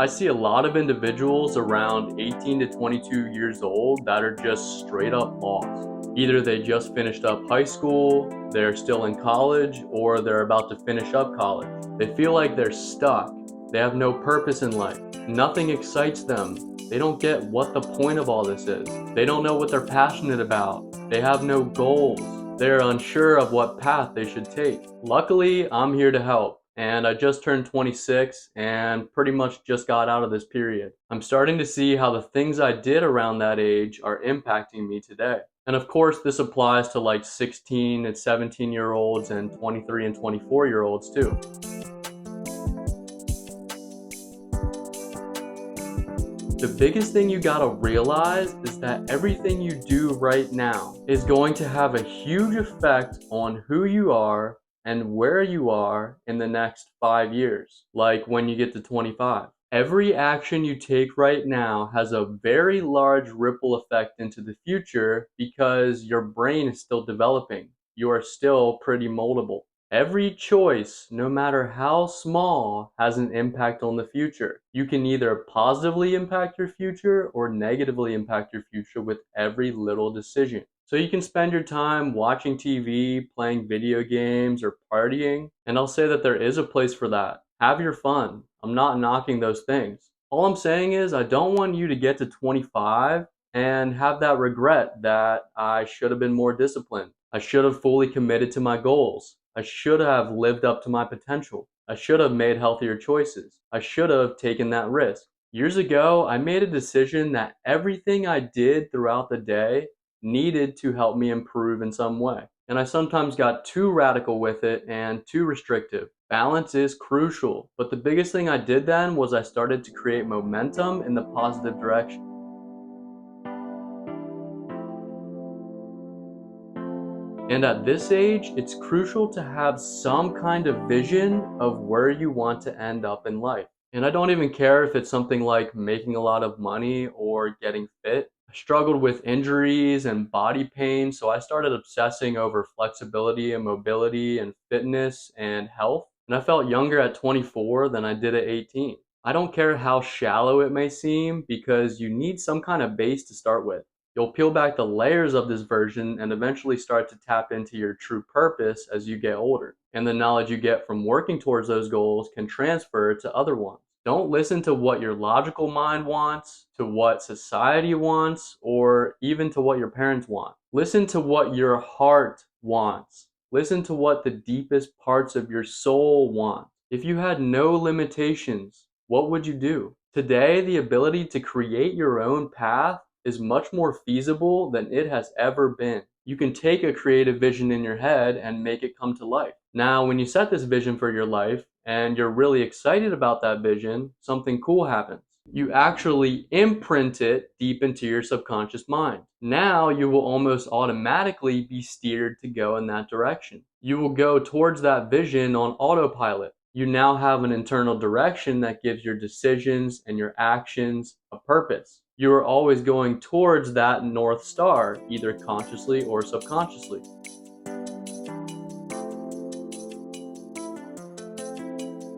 I see a lot of individuals around 18 to 22 years old that are just straight up lost. Either they just finished up high school, they're still in college, or they're about to finish up college. They feel like they're stuck. They have no purpose in life. Nothing excites them. They don't get what the point of all this is. They don't know what they're passionate about. They have no goals. They're unsure of what path they should take. Luckily, I'm here to help. And I just turned 26 and pretty much just got out of this period. I'm starting to see how the things I did around that age are impacting me today. And of course, this applies to like 16 and 17-year-olds and 23 and 24-year-olds too. The biggest thing you gotta realize is that everything you do right now is going to have a huge effect on who you are and where you are in the next 5 years, like when you get to 25. Every action you take right now has a very large ripple effect into the future because your brain is still developing. You are still pretty moldable. Every choice, no matter how small, has an impact on the future. You can either positively impact your future or negatively impact your future with every little decision. So you can spend your time watching TV, playing video games, or partying, and I'll say that there is a place for that. Have your fun. I'm not knocking those things. All I'm saying is I don't want you to get to 25 and have that regret that I should have been more disciplined. I should have fully committed to my goals. I should have lived up to my potential. I should have made healthier choices. I should have taken that risk. Years ago, I made a decision that everything I did throughout the day needed to help me improve in some way. And I sometimes got too radical with it and too restrictive. Balance is crucial. But the biggest thing I did then was I started to create momentum in the positive direction. And at this age, it's crucial to have some kind of vision of where you want to end up in life. And I don't even care if it's something like making a lot of money or getting fit. I struggled with injuries and body pain, so I started obsessing over flexibility and mobility and fitness and health. And I felt younger at 24 than I did at 18. I don't care how shallow it may seem because you need some kind of base to start with. You'll peel back the layers of this version and eventually start to tap into your true purpose as you get older. And the knowledge you get from working towards those goals can transfer to other ones. Don't listen to what your logical mind wants, to what society wants, or even to what your parents want. Listen to what your heart wants. Listen to what the deepest parts of your soul want. If you had no limitations, what would you do? Today, the ability to create your own path is much more feasible than it has ever been. You can take a creative vision in your head and make it come to life. Now, when you set this vision for your life and you're really excited about that vision, something cool happens. You actually imprint it deep into your subconscious mind. Now you will almost automatically be steered to go in that direction. You will go towards that vision on autopilot. You now have an internal direction that gives your decisions and your actions a purpose. You are always going towards that North Star, either consciously or subconsciously.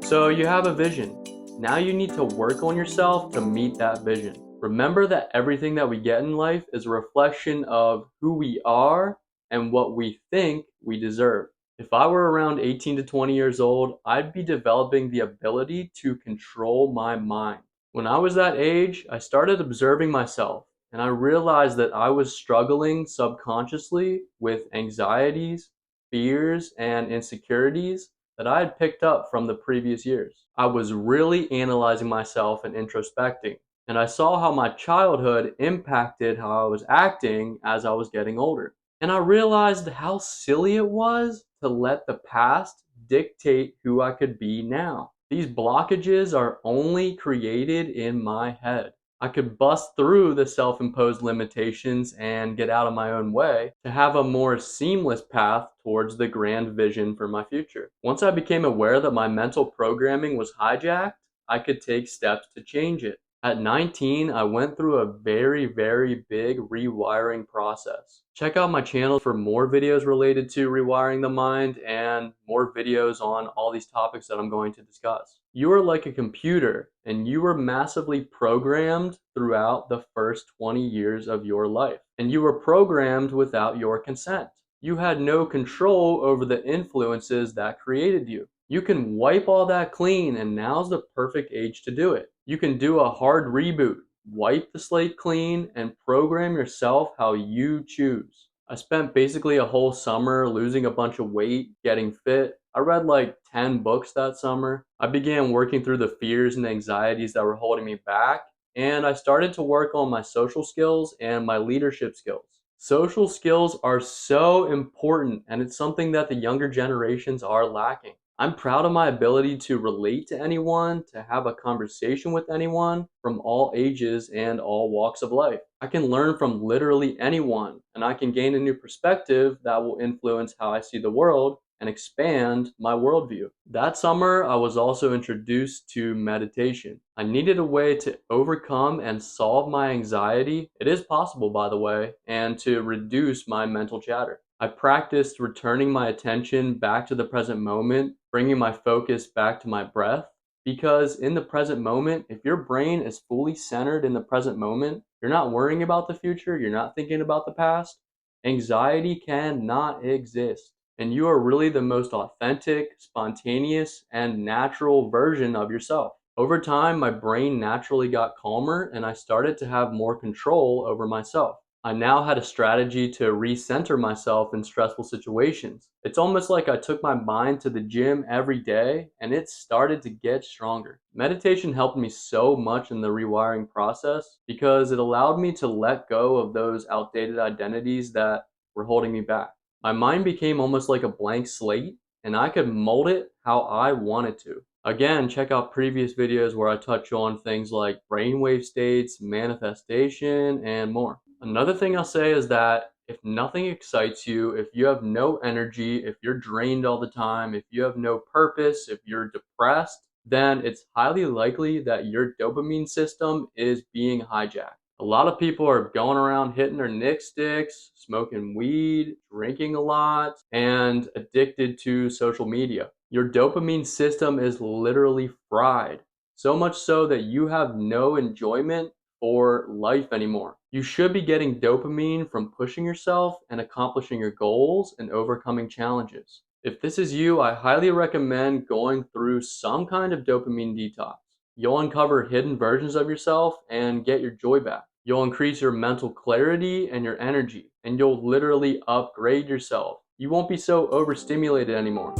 So you have a vision. Now you need to work on yourself to meet that vision. Remember that everything that we get in life is a reflection of who we are and what we think we deserve. If I were around 18 to 20 years old, I'd be developing the ability to control my mind. When I was that age, I started observing myself and I realized that I was struggling subconsciously with anxieties, fears, and insecurities that I had picked up from the previous years. I was really analyzing myself and introspecting, and I saw how my childhood impacted how I was acting as I was getting older. And I realized how silly it was to let the past dictate who I could be now. These blockages are only created in my head. I could bust through the self-imposed limitations and get out of my own way to have a more seamless path towards the grand vision for my future. Once I became aware that my mental programming was hijacked, I could take steps to change it. At 19, I went through a very, very big rewiring process. Check out my channel for more videos related to rewiring the mind and more videos on all these topics that I'm going to discuss. You are like a computer, and you were massively programmed throughout the first 20 years of your life. And you were programmed without your consent. You had no control over the influences that created you. You can wipe all that clean, and now's the perfect age to do it. You can do a hard reboot, wipe the slate clean, and program yourself how you choose. I spent basically a whole summer losing a bunch of weight, getting fit. I read like 10 books that summer. I began working through the fears and anxieties that were holding me back, and I started to work on my social skills and my leadership skills. Social skills are so important, and it's something that the younger generations are lacking. I'm proud of my ability to relate to anyone, to have a conversation with anyone from all ages and all walks of life. I can learn from literally anyone, and I can gain a new perspective that will influence how I see the world and expand my worldview. That summer, I was also introduced to meditation. I needed a way to overcome and solve my anxiety. It is possible, by the way, and to reduce my mental chatter. I practiced returning my attention back to the present moment, bringing my focus back to my breath. Because in the present moment, if your brain is fully centered in the present moment, you're not worrying about the future, you're not thinking about the past, anxiety cannot exist. And you are really the most authentic, spontaneous, and natural version of yourself. Over time, my brain naturally got calmer and I started to have more control over myself. I now had a strategy to recenter myself in stressful situations. It's almost like I took my mind to the gym every day and it started to get stronger. Meditation helped me so much in the rewiring process because it allowed me to let go of those outdated identities that were holding me back. My mind became almost like a blank slate, and I could mold it how I wanted to. Again, check out previous videos where I touch on things like brainwave states, manifestation, and more. Another thing I'll say is that if nothing excites you, if you have no energy, if you're drained all the time, if you have no purpose, if you're depressed, then it's highly likely that your dopamine system is being hijacked. A lot of people are going around hitting their Nick sticks, smoking weed, drinking a lot, and addicted to social media. Your dopamine system is literally fried, so much so that you have no enjoyment for life anymore. You should be getting dopamine from pushing yourself and accomplishing your goals and overcoming challenges. If this is you, I highly recommend going through some kind of dopamine detox. You'll uncover hidden versions of yourself and get your joy back. You'll increase your mental clarity and your energy, and you'll literally upgrade yourself. You won't be so overstimulated anymore.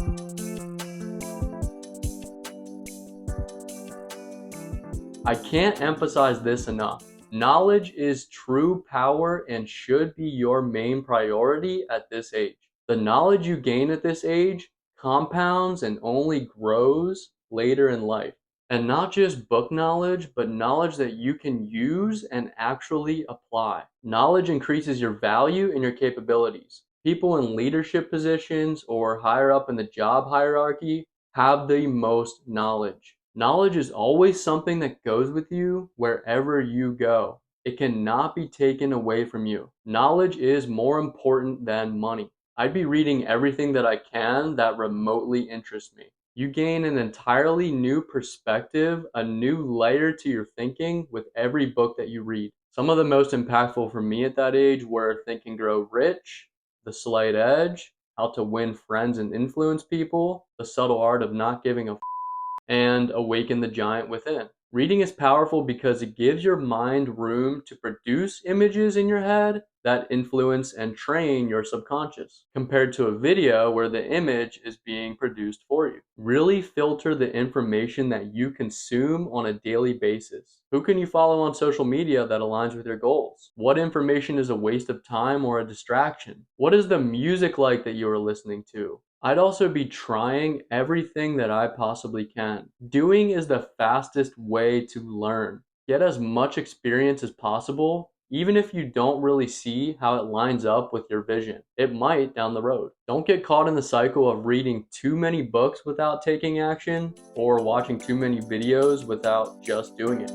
I can't emphasize this enough. Knowledge is true power and should be your main priority at this age. The knowledge you gain at this age compounds and only grows later in life. And not just book knowledge, but knowledge that you can use and actually apply. Knowledge increases your value and your capabilities. People in leadership positions or higher up in the job hierarchy have the most knowledge. Knowledge is always something that goes with you wherever you go. It cannot be taken away from you. Knowledge is more important than money. I'd be reading everything that I can that remotely interests me. You gain an entirely new perspective, a new layer to your thinking with every book that you read. Some of the most impactful for me at that age were Think and Grow Rich, The Slight Edge, How to Win Friends and Influence People, The Subtle Art of Not Giving a and Awaken the Giant Within. Reading is powerful because it gives your mind room to produce images in your head that influence and train your subconscious, compared to a video where the image is being produced for you. Really filter the information that you consume on a daily basis. Who can you follow on social media that aligns with your goals? What information is a waste of time or a distraction? What is the music like that you are listening to? I'd also be trying everything that I possibly can. Doing is the fastest way to learn. Get as much experience as possible, even if you don't really see how it lines up with your vision. It might down the road. Don't get caught in the cycle of reading too many books without taking action or watching too many videos without just doing it.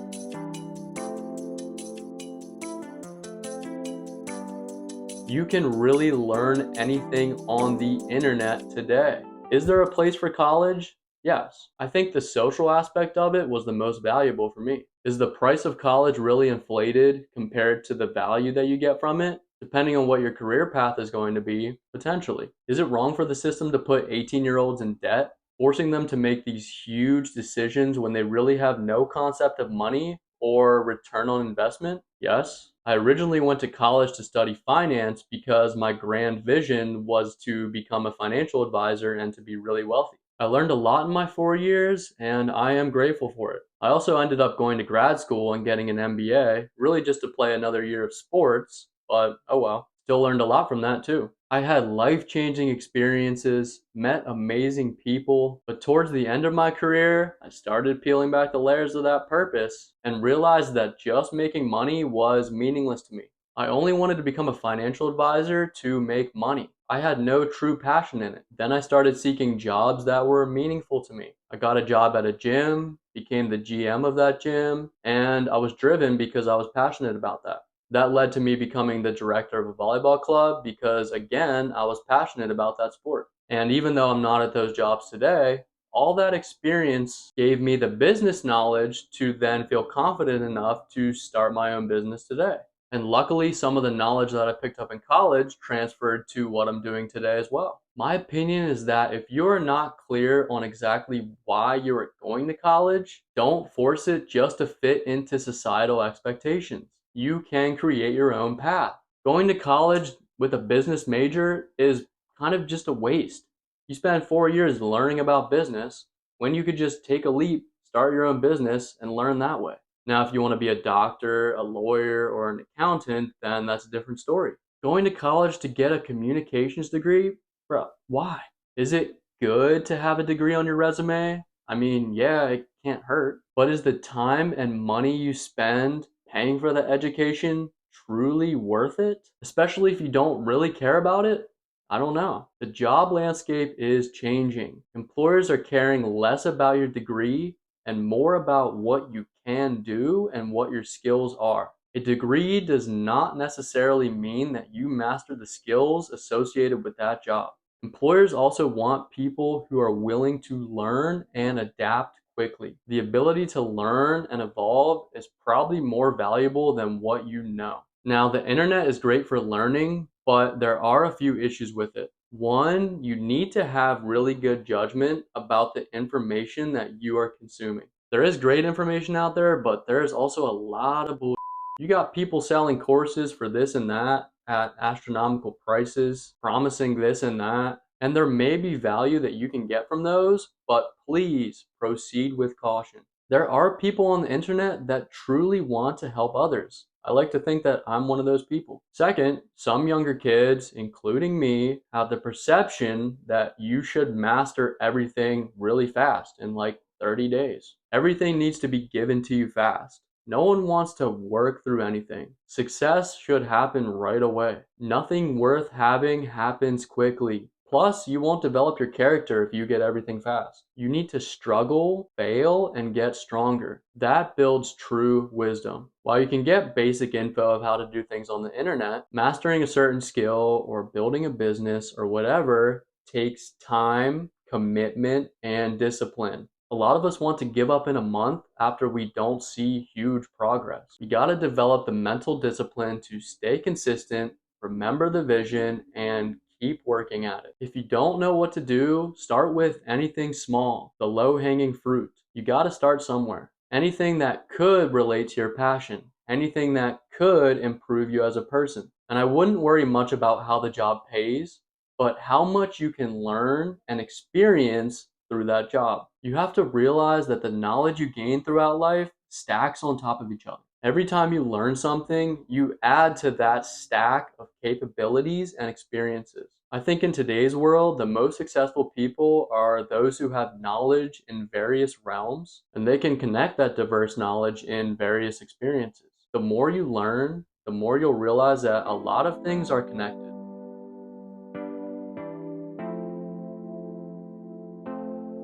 You can really learn anything on the internet today. Is there a place for college? Yes, I think the social aspect of it was the most valuable for me. Is the price of college really inflated compared to the value that you get from it? Depending on what your career path is going to be, potentially. Is it wrong for the system to put 18-year-olds in debt, forcing them to make these huge decisions when they really have no concept of money or return on investment? Yes. I originally went to college to study finance because my grand vision was to become a financial advisor and to be really wealthy. I learned a lot in my 4 years, and I am grateful for it. I also ended up going to grad school and getting an MBA, really just to play another year of sports, but oh well. Still learned a lot from that too. I had life changing experiences, met amazing people, but towards the end of my career, I started peeling back the layers of that purpose and realized that just making money was meaningless to me. I only wanted to become a financial advisor to make money. I had no true passion in it. Then I started seeking jobs that were meaningful to me. I got a job at a gym, became the GM of that gym, and I was driven because I was passionate about that. That led to me becoming the director of a volleyball club because, again, I was passionate about that sport. And even though I'm not at those jobs today, all that experience gave me the business knowledge to then feel confident enough to start my own business today. And luckily, some of the knowledge that I picked up in college transferred to what I'm doing today as well. My opinion is that if you're not clear on exactly why you're going to college, don't force it just to fit into societal expectations. You can create your own path. Going to college with a business major is kind of just a waste. You spend 4 years learning about business when you could just take a leap, start your own business, and learn that way. Now, if you want to be a doctor, a lawyer, or an accountant, then that's a different story. Going to college to get a communications degree, bro, why? Is it good to have a degree on your resume? I mean, yeah, it can't hurt. But is the time and money you spend paying for the education truly worth it? Especially if you don't really care about it? I don't know. The job landscape is changing. Employers are caring less about your degree and more about what you can do and what your skills are. A degree does not necessarily mean that you master the skills associated with that job. Employers also want people who are willing to learn and adapt quickly. The ability to learn and evolve is probably more valuable than what you know. Now, the internet is great for learning, but there are a few issues with it. One, you need to have really good judgment about the information that you are consuming. There is great information out there, but there is also a lot of bull. You got people selling courses for this and that at astronomical prices, promising this and that. And there may be value that you can get from those, but please proceed with caution. There are people on the internet that truly want to help others. I like to think that I'm one of those people. Second, some younger kids, including me, have the perception that you should master everything really fast in like 30 days. Everything needs to be given to you fast. No one wants to work through anything. Success should happen right away. Nothing worth having happens quickly. Plus, you won't develop your character if you get everything fast. You need to struggle, fail, and get stronger. That builds true wisdom. While you can get basic info of how to do things on the internet, mastering a certain skill or building a business or whatever takes time, commitment, and discipline. A lot of us want to give up in a month after we don't see huge progress. You got to develop the mental discipline to stay consistent, remember the vision, and keep working at it. If you don't know what to do, start with anything small, the low hanging fruit. You got to start somewhere. Anything that could relate to your passion, anything that could improve you as a person. And I wouldn't worry much about how the job pays, but how much you can learn and experience through that job. You have to realize that the knowledge you gain throughout life stacks on top of each other. Every time you learn something, you add to that stack of capabilities and experiences. I think in today's world, the most successful people are those who have knowledge in various realms and they can connect that diverse knowledge in various experiences. The more you learn, the more you'll realize that a lot of things are connected.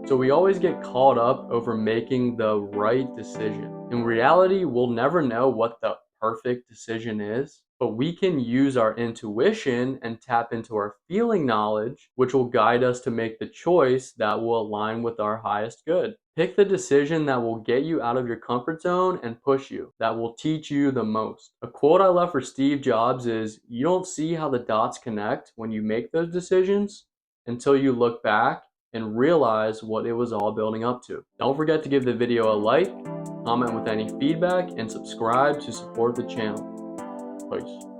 So we always get caught up over making the right decision. In reality, we'll never know what the perfect decision is, but we can use our intuition and tap into our feeling knowledge, which will guide us to make the choice that will align with our highest good. Pick the decision that will get you out of your comfort zone and push you, that will teach you the most. A quote I love for Steve Jobs is, "You don't see how the dots connect when you make those decisions until you look back and realize what it was all building up to." Don't forget to give the video a like, comment with any feedback, and subscribe to support the channel. Peace.